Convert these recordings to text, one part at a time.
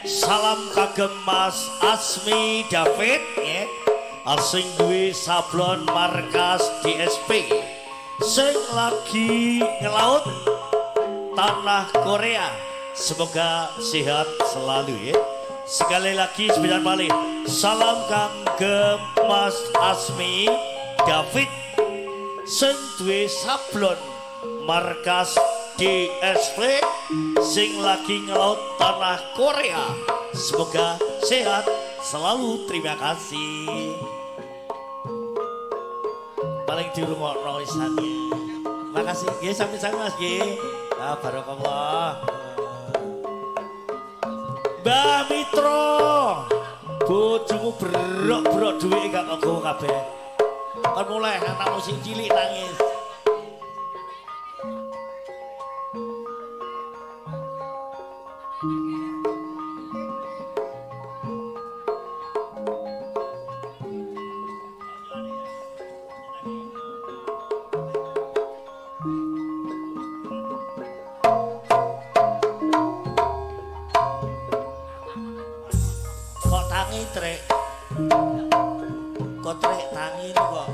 Salam kagem Mas Asmi David ya. Sing duwe sablon markas DSP. Sing lagi ngelaut tanah Korea. Semoga sehat selalu ya. Sekali lagi sembilan balik. Salam kagem Mas Asmi David. Sing duwe sablon markas DSP sing lagi ngelaut tanah Korea. Semoga sehat selalu. Terima kasih. Paling di rumah noisannya. Makasih. Ya sami-sami Mas G. Barakallah. Mbak Mitro, bojomu berok-berok duit gak kok kabeh. Kan mulai anak musik cilik nangis. Kok tangi trek? Kok trek tangi ini kok?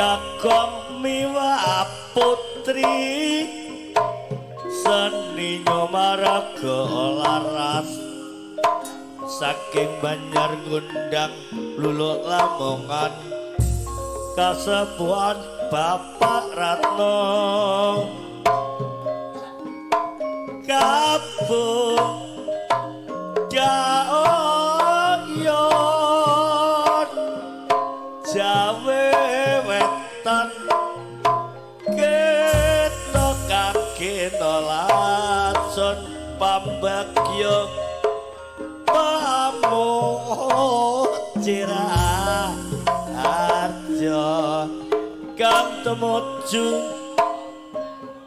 Kagem miwa putri seni nyomaraga laras saking Banjar Gundang Luluk Lamongan kasepuhan Bapak Ratno kabung Jaoyon Jawe wetan kita kaki nolacon pambagyo pamujira arjo kang temuju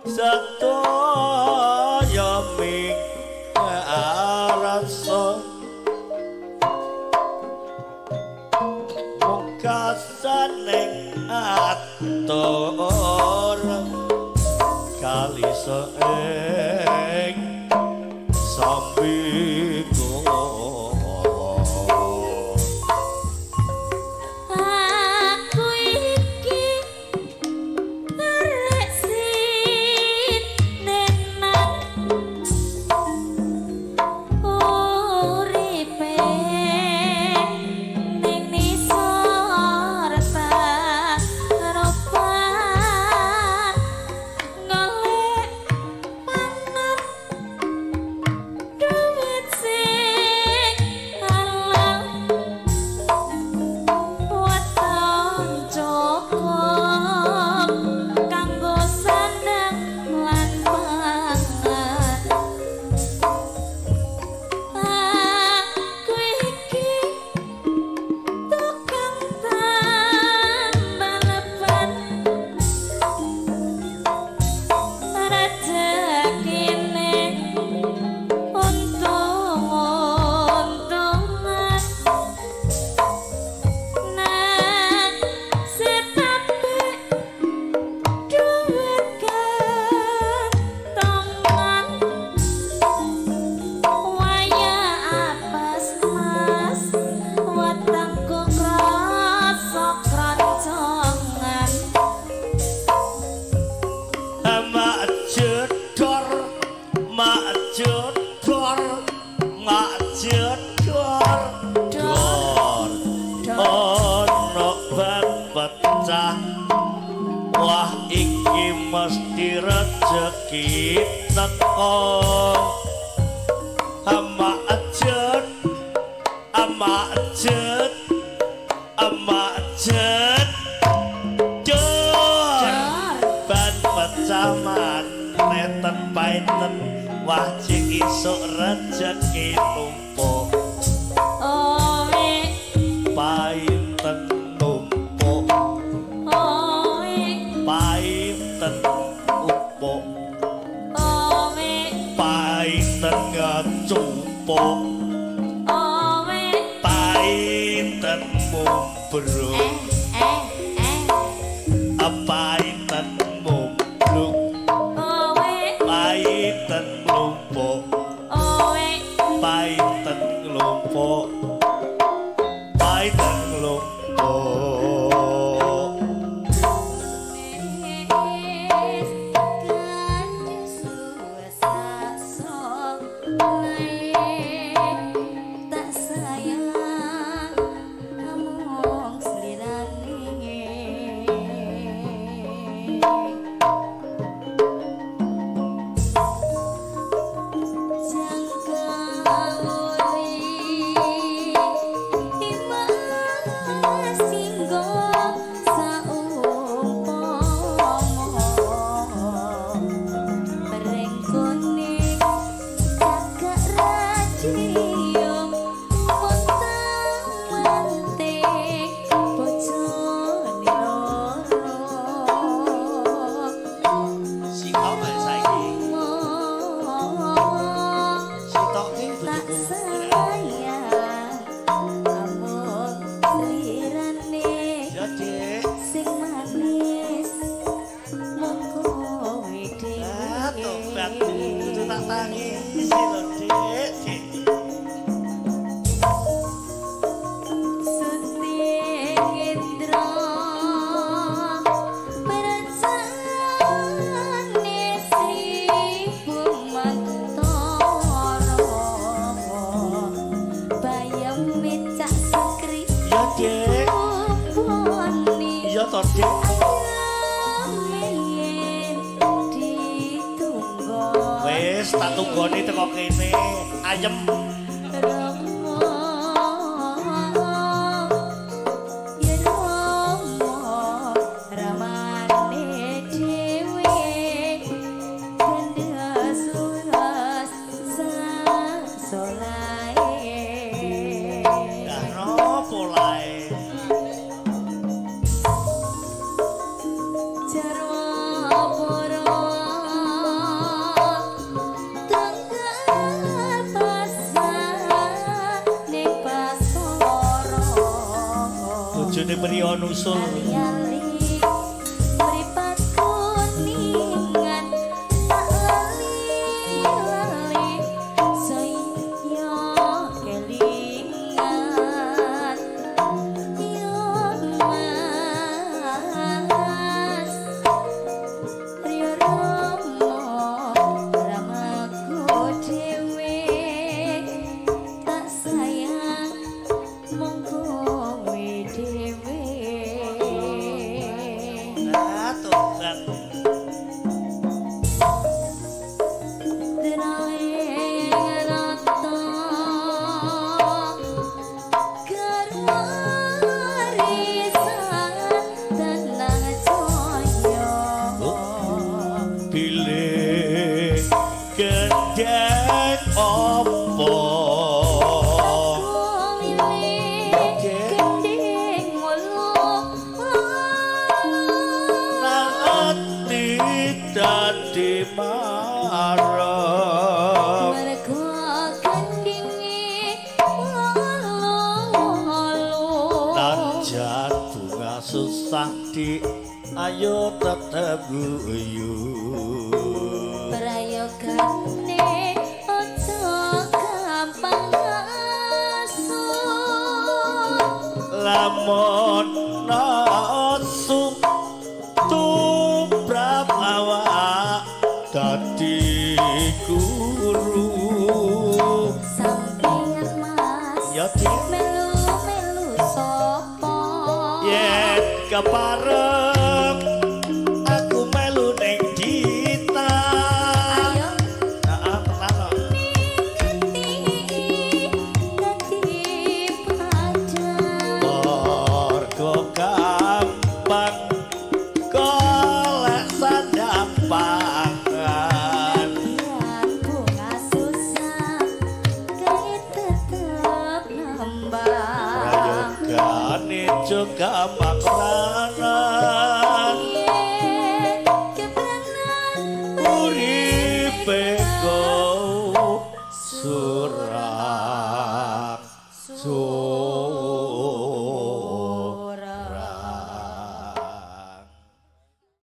satoyo ming araso kasaneng atur kali seeng sambiku aku iki arek sinenak uripe ning nisor harapan golek rezeki teko ama ajet ban pecaman neten paiten wajib isuk rezeki numpuk paiten numpuk paiten upuk paiten ngacumpuk paiten mumbruk paiten mumbruk paiten nglumpuk paiten nglumpuk paiten nglumpuk Wes tak tunggoni teko kene ayem bojone priya nusul susah di ayo tetep guyu prayogane aja gampang asu lamun nasu tumrap awak dadi guru sampeyan mas ya melu sapa kepareng aku melu ning ditan kamakranan uripe